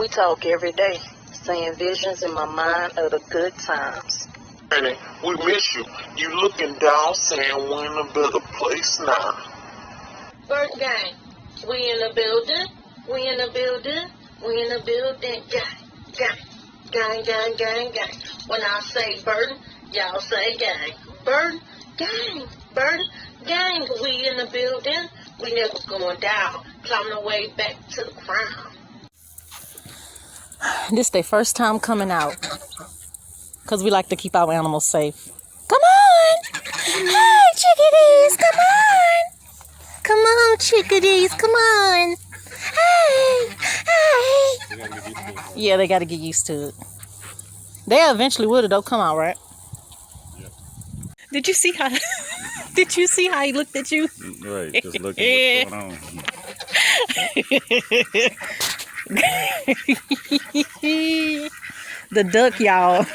We talk every day, seeing visions in my mind of the good times. Honey, we miss you. You looking down saying we're in a better place now. Bird gang, we in the building, we in the building, we in the building, gang, gang. When I say bird, y'all say gang. Bird, gang, we in the building, we never going down, climbing the way back to the crown. This their first time coming out, because we like to keep our animals safe. Come on! Hey, chickadees, come on! Come on, chickadees, come on! Hey! Yeah, they got to get used to it. They eventually would, they'll come out, right? Yeah. Did you see how? Did you see how he looked at you? Right, just looking what's going on. The duck, y'all.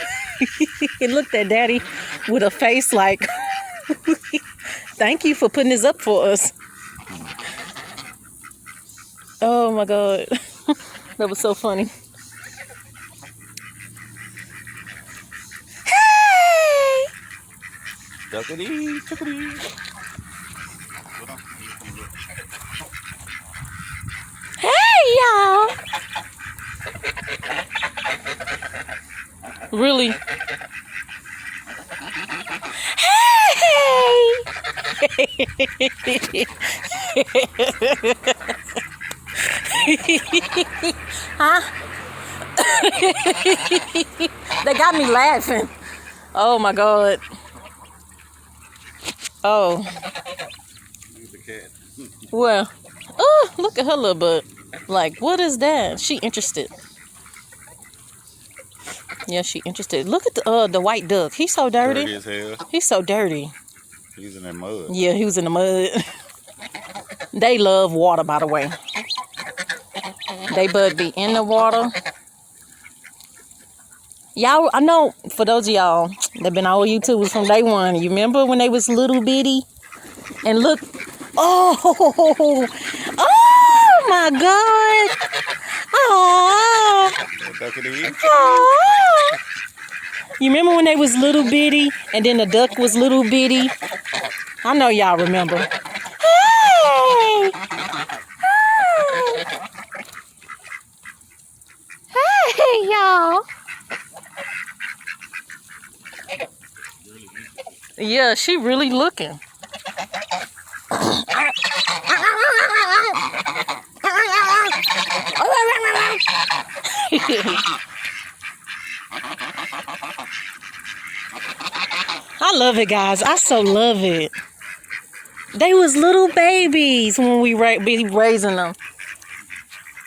He looked at Daddy with a face like, thank you for putting this up for us. Oh my God. That was so funny. Hey! Duckity, duckity. Hey, y'all. Really? Hey! Huh? They got me laughing. Oh my God. Oh. The cat. Well. Oh, look at her little butt. Like, what is that? She interested. Yeah, she interested. Look at the white duck. He's so dirty. Dirty as hell. He's so dirty. He's in that mud. Yeah, he was in the mud. They love water, by the way. They bud be in the water. Y'all, I know for those of y'all that been on YouTubers from day one, you remember when they was little bitty? And look, oh my God. Oh. Oh. You remember when they was little bitty and then the duck was little bitty? I know y'all remember. Hey! Hey, y'all. Yeah, she really looking. I love it, guys. I so love it. They was little babies when we be raising them.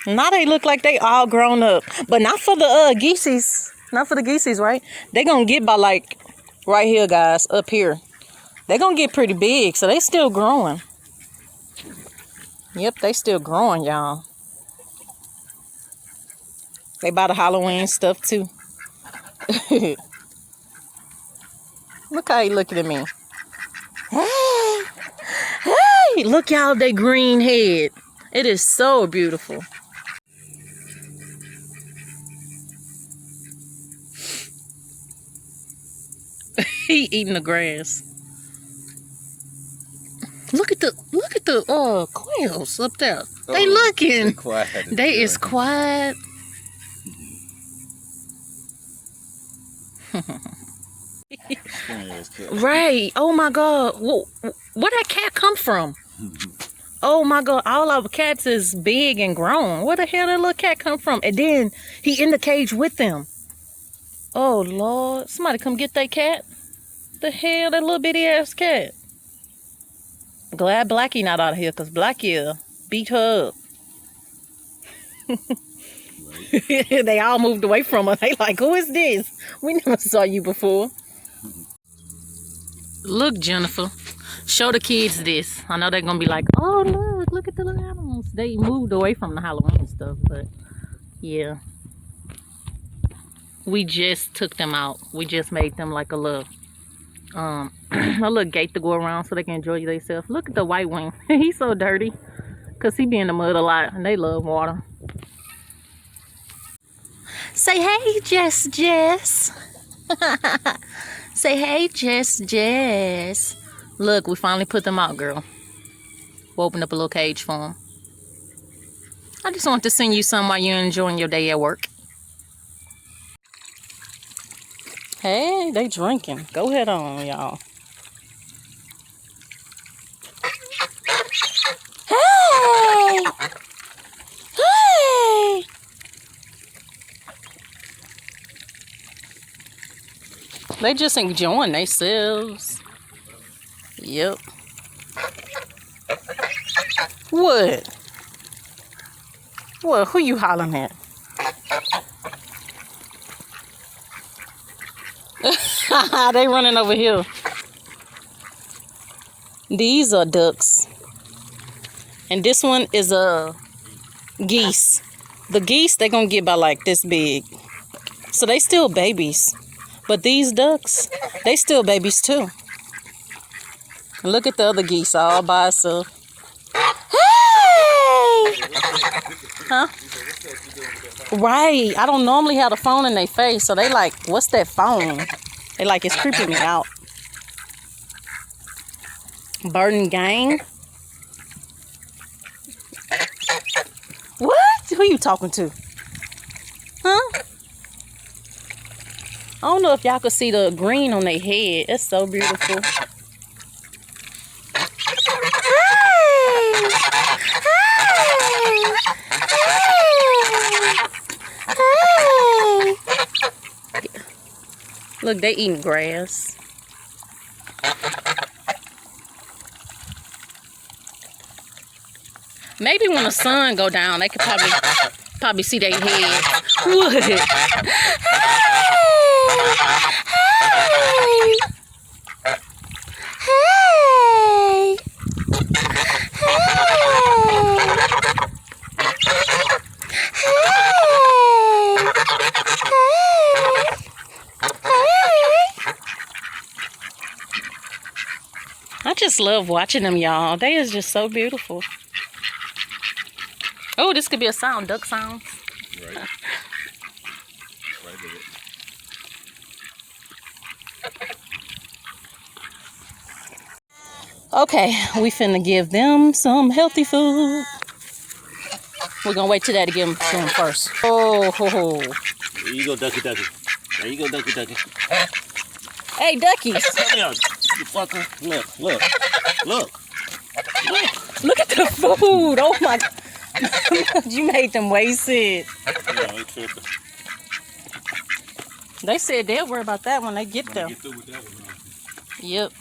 Now they look like they all grown up. But not for the geeses. Not for the geeses, right? They gonna get by like right here, guys, up here. They gonna get pretty big, so they still growing. Yep, they still growing, y'all. They buy the Halloween stuff too. Look how he looking at me. Hey, hey, look y'all, they green head. It is so beautiful. He eating the grass. Look at the quails up there. They looking. They is quiet. Right. Oh my God. Where that cat come from? Oh my God. All our cats is big and grown. Where the hell that little cat come from? And then he in the cage with them. Oh Lord. Somebody come get that cat. The hell, that little bitty ass cat. Glad Blackie not out of here, because Blackie beat her up. They all moved away from her. They like, who is this? We never saw you before. Look, Jennifer. Show the kids this. I know they're going to be like, oh, look at the little animals. They moved away from the Halloween stuff, but yeah. We just took them out. We just made them like a little gate to go around so they can enjoy themselves. Look at the white wing. He's so dirty because he be in the mud a lot and they love water. Say hey, Jess. Say hey, Jess. Look, we finally put them out, girl. We opened up a little cage for them. I just want to send you some while you're enjoying your day at work. Hey, they drinking. Go ahead on, y'all. Hey! Hey! They just enjoying themselves. Yep. What? What? Who you hollering at? They running over here. These are ducks. And this one is a geese. The geese, they gonna get about like this big. So they still babies. But these ducks, they still babies too. Look at the other geese all by itself. Hey! Huh? Right. I don't normally have the phone in their face, so they like, what's that phone? They like, it's creeping me out. Burden gang? What? Who you talking to? Huh? I don't know if y'all could see the green on their head. It's so beautiful. Look, they eating grass. Maybe when the sun go down, they could probably see their head. What? Hey! Hey! I just love watching them, y'all. They is just so beautiful. Oh, this could be a sound, duck sound. Right. Right with it. Okay, we finna give them some healthy food. We're gonna wait till Daddy give them to them first. Oh, ho, ho. There you go, ducky. There you go, ducky. Hey, duckies. Come here, you fucker. Look. Look at the food. Oh my. You made them waste it. Yeah, they tripping. They said they'll worry about that when they get there. Get through with that one, huh? Yep.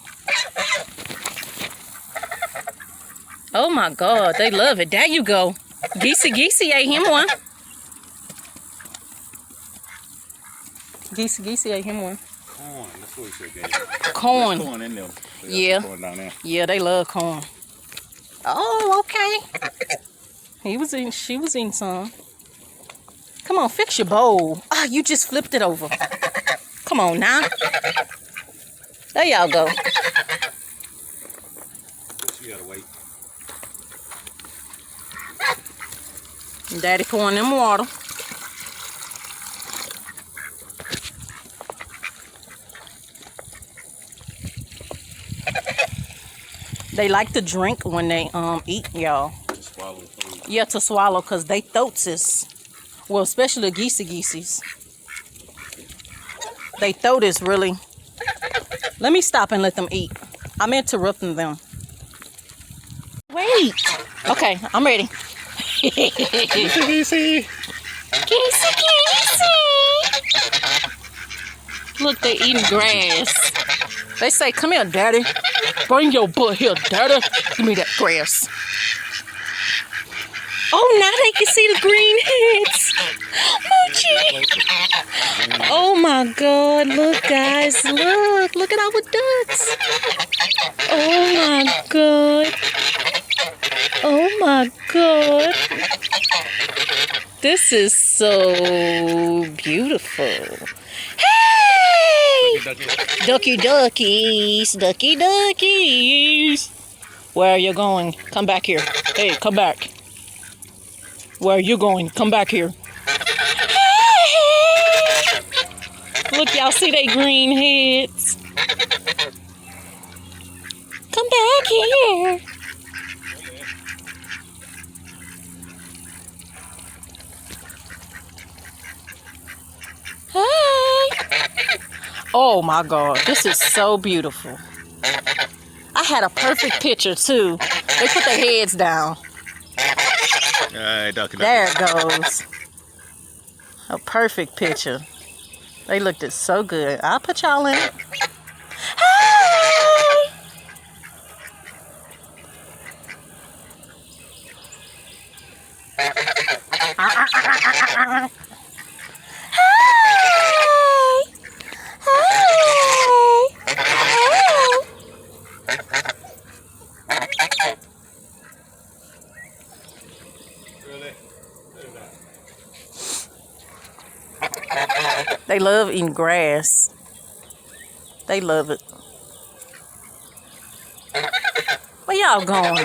Oh my God, they love it. There you go. Geesey ate him one. Geesey ate him one. Corn, that's what he said, Dad. Corn. There's corn in them. Yeah. Corn down there. Yeah, they love corn. Oh, okay. She was eating some. Come on, fix your bowl. Ah, you just flipped it over. Come on now. There y'all go. You gotta wait. Daddy pouring them water. They like to drink when they eat, y'all. To swallow food. Yeah, to swallow, because they throats is, well, especially the geese. They throat is really, let me stop and let them eat. I'm interrupting them. Wait. Okay, I'm ready. Geese. Look, they eating grass. They say, come here, Daddy. Bring your butt here, Daddy. Give me that grass. Oh, now they can see the green heads. Moochie. Oh, my God. Look, guys. Look at our ducks. Oh, my God. Oh, my God. This is so beautiful. Hey! Duckies. Where are you going? Come back here. Hey, come back. Where are you going? Come back here. Hey! y'all see they green heads? Come back here. Hey. Oh my God, this is so beautiful. I had a perfect picture too. They put their heads down. There it goes. A perfect picture. They looked it so good. I'll put y'all in it. Hey! They love eating grass. They love it. Where y'all going?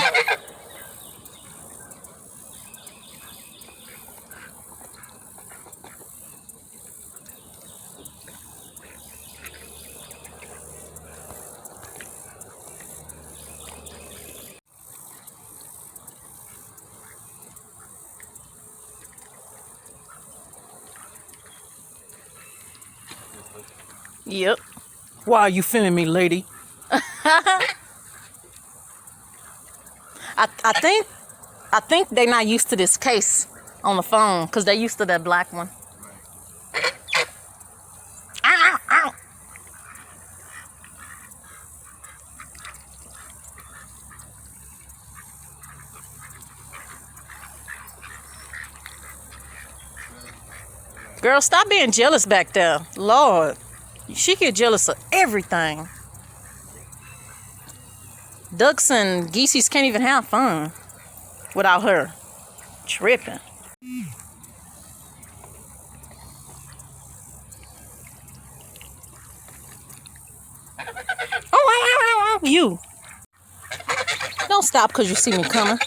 Yep. Why are you filming me, lady? I think they're not used to this case on the phone because they're used to that black one. Ow, ow. Girl, stop being jealous back there. Lord, she get jealous of everything. Ducks and geese can't even have fun without her. Tripping. Oh, you. Don't stop because you see me coming.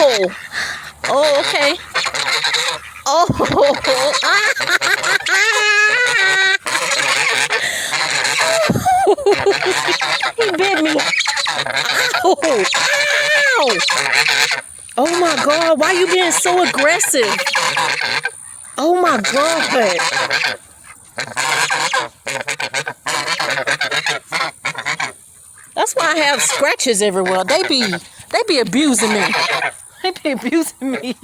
Oh, oh, okay. Oh, he bit me. Ow. Ow. Oh my God, why you being so aggressive? Oh my God. That's why I have scratches everywhere. They be abusing me. They be abusing me.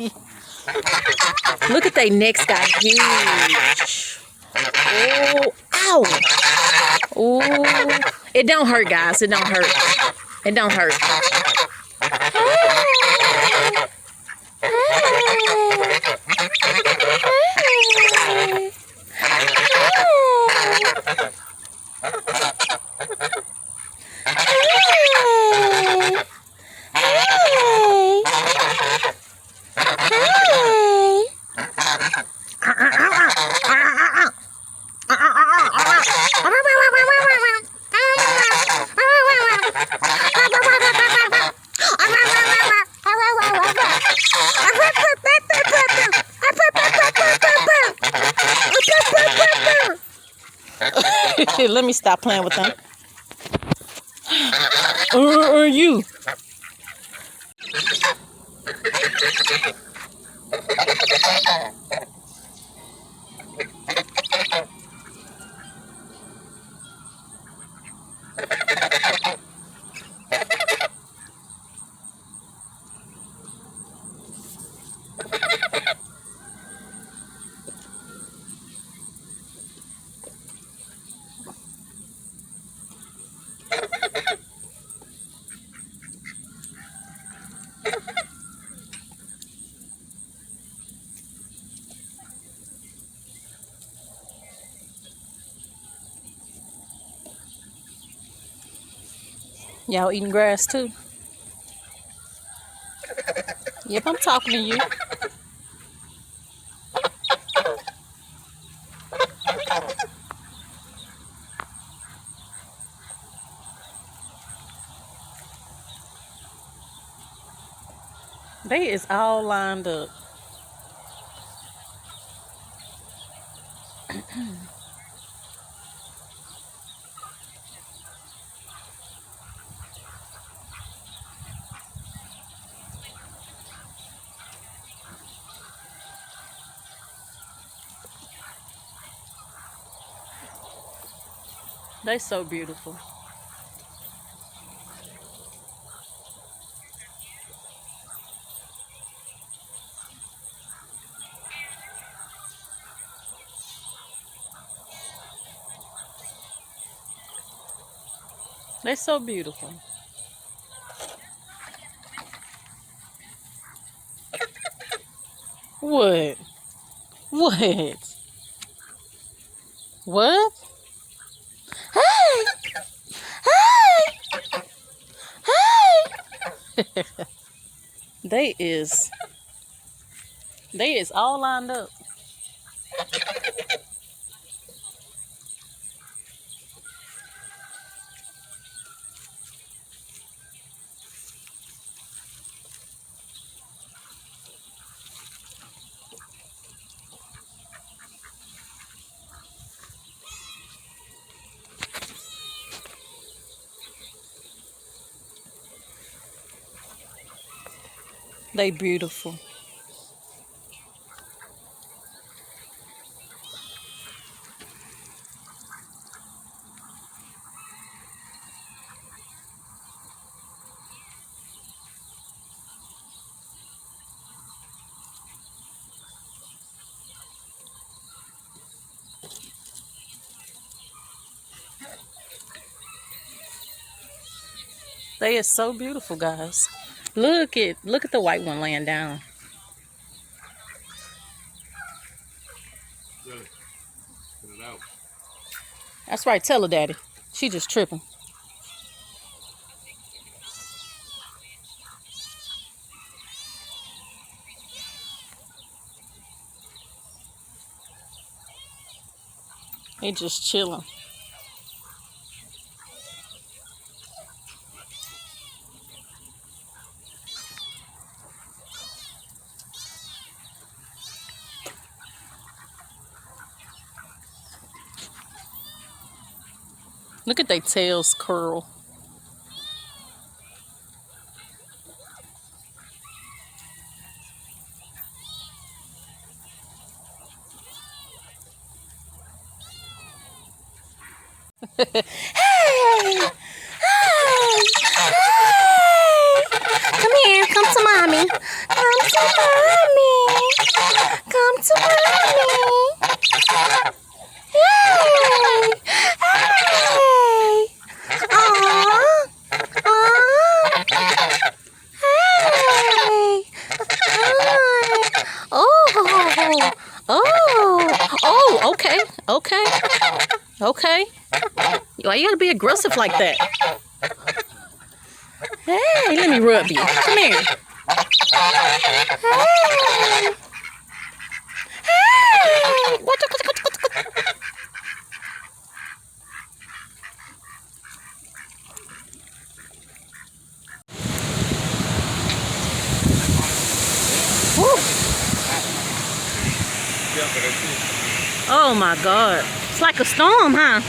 Look at they necks got huge. Oh, ow. Oh, it don't hurt, guys. It don't hurt. It don't hurt. Let me stop playing with them. You. Y'all eating grass too? Yep, I'm talking to you. They is all lined up. They so beautiful. They so beautiful. What? What? What? Hey! Hey! Hey! They is all lined up. They beautiful. They is so beautiful, guys. Look at the white one laying down. Really? Put it out. That's right. Tell her, Daddy. She just tripping. He just chilling. Look at their tails curl. Hey! Hey! Hey! Come here. Come to mommy. Come to mommy. Come to mommy. Hey! Hey! Aww. Aww. Hey! Hi. Oh! Oh! Oh! Okay. Okay. Okay. Why you gotta be aggressive like that? Hey, let me rub you. Come here. Hey. Hey. What? Oh my God. It's like a storm, huh?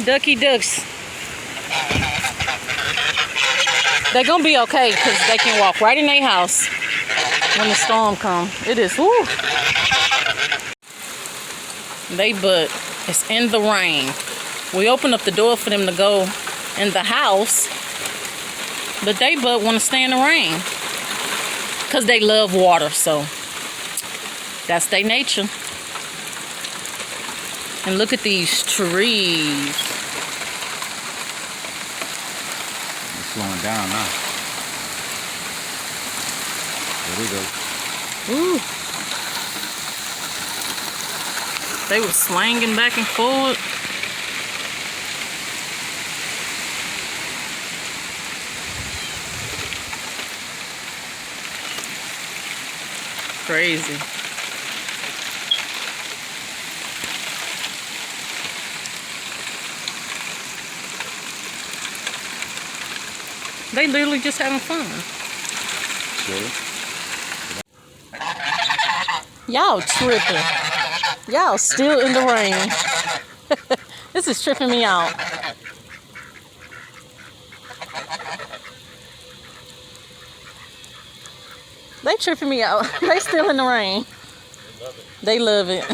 Ducky ducks. They're gonna be okay because they can walk right in their house when the storm comes. It is, whoo. They butt is in the rain. We open up the door for them to go in the house, but they butt want to stay in the rain because they love water, so that's their nature. And look at these trees. It's slowing down now. There we go. Ooh. They were swinging back and forth. Crazy. They literally just having fun. Sure. Y'all tripping. Y'all still in the rain. This is tripping me out. They tripping me out. They still in the rain. They love it.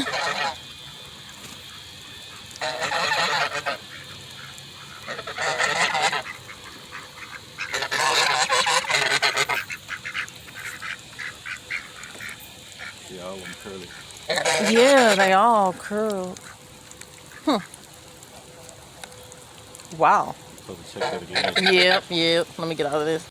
Yeah, all of them curly. Yeah, they all curled. Huh. Wow. Supposed to check that again. Yep. Let me get out of this.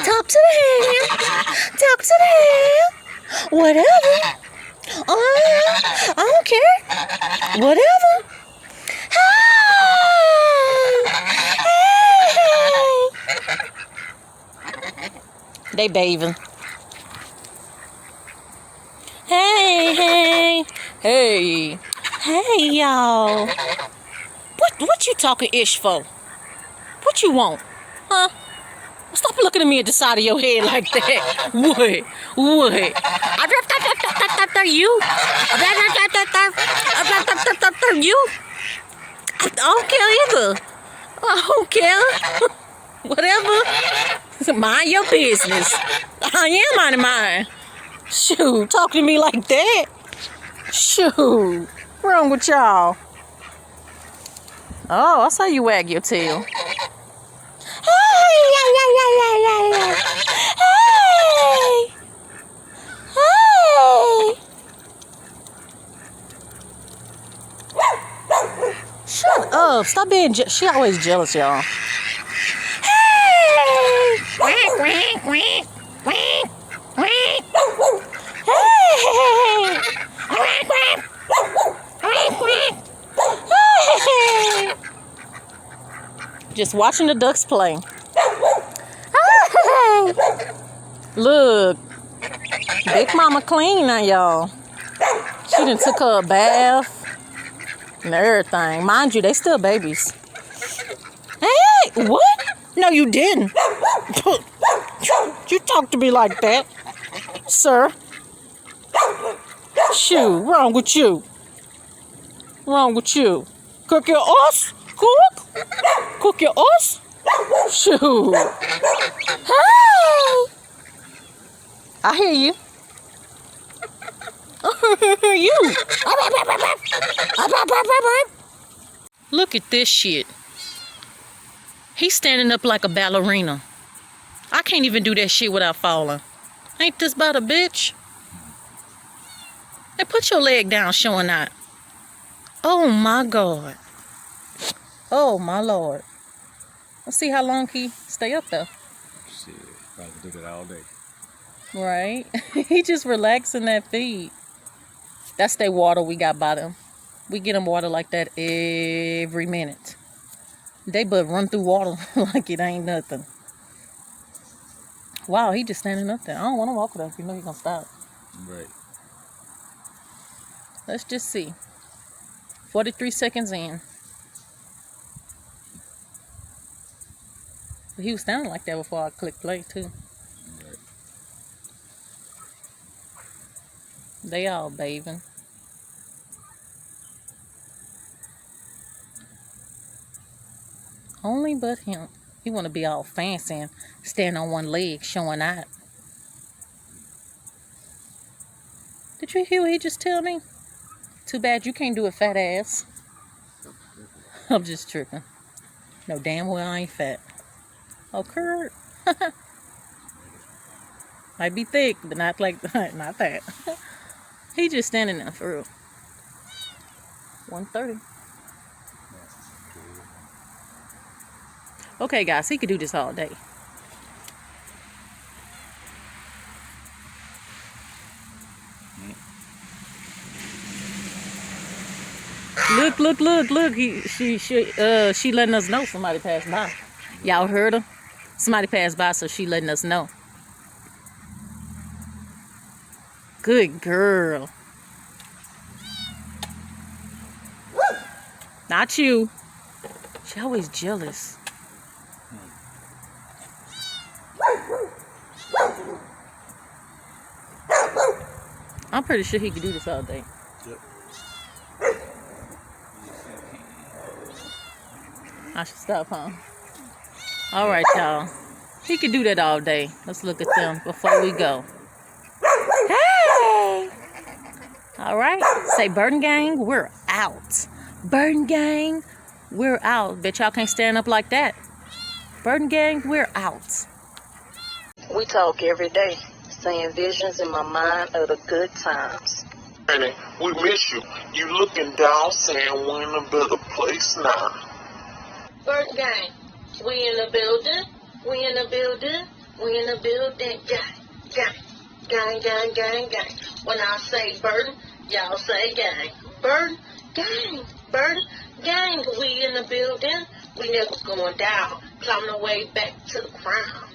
Talk to the hand. Talk to the hand. Whatever. I don't care. Whatever. They bathing. Hey, y'all. What you talking ish for? What you want? Huh? Stop looking at me at the side of your head like that. What? You? You? I don't care either. I don't care. Whatever. Mind your business. I am minding mine. Shoot, talk to me like that. Shoot, what's wrong with y'all? Oh, I saw you wag your tail. Hey. Shut up. Stop being she always jealous, y'all. Just watching the ducks play. Look, Big Mama clean now, y'all. She done took her a bath and everything. Mind you, they still babies. Hey, what? No, you didn't. You talk to me like that, sir. Shoot, wrong with you? Wrong with you? Cook your ass? Cook your ass? Shoot. Hey! I hear you. You. Look at this shit. He's standing up like a ballerina. I can't even do that shit without falling. Ain't this about a bitch? Hey, put your leg down, showing out. Oh my God. Oh my Lord. Let's see how long he stay up there. Shit, probably do that all day. Right? He just relaxing that feed. That's their water we got by them. We get them water like that every minute. They but run through water like it ain't nothing. Wow, he just standing up there. I don't want to walk with him if you know he's gonna stop. Right. Let's just see. 43 seconds in. But he was standing like that before I clicked play too. Right. They all bathing. Only but him. He want to be all fancy and stand on one leg showing out. Did you hear what he just tell me? Too bad you can't do it, fat ass. I'm just tripping. No, damn well I ain't fat. Oh, Kurt. Might be thick, but not like not that. He just standing there for real. 1:30. Okay, guys, he could do this all day. Look. She letting us know somebody passed by. Y'all heard her? Somebody passed by, so she letting us know. Good girl. Not you. She always jealous. I'm pretty sure he could do this all day. Yep. I should stop, huh? All right, y'all. He could do that all day. Let's look at them before we go. Hey! All right. Say, Burden Gang, we're out. Burden Gang, we're out. Bet y'all can't stand up like that. Burden Gang, we're out. We talk every day, seeing visions in my mind of the good times. Granny, we miss you. You looking down saying we're in a better place now. Burden Gang, we in the building, we in the building, we in the building, gang, gang. When I say burden, y'all say gang. Burden, gang, we in the building, we never going down, climbing the way back to the crown.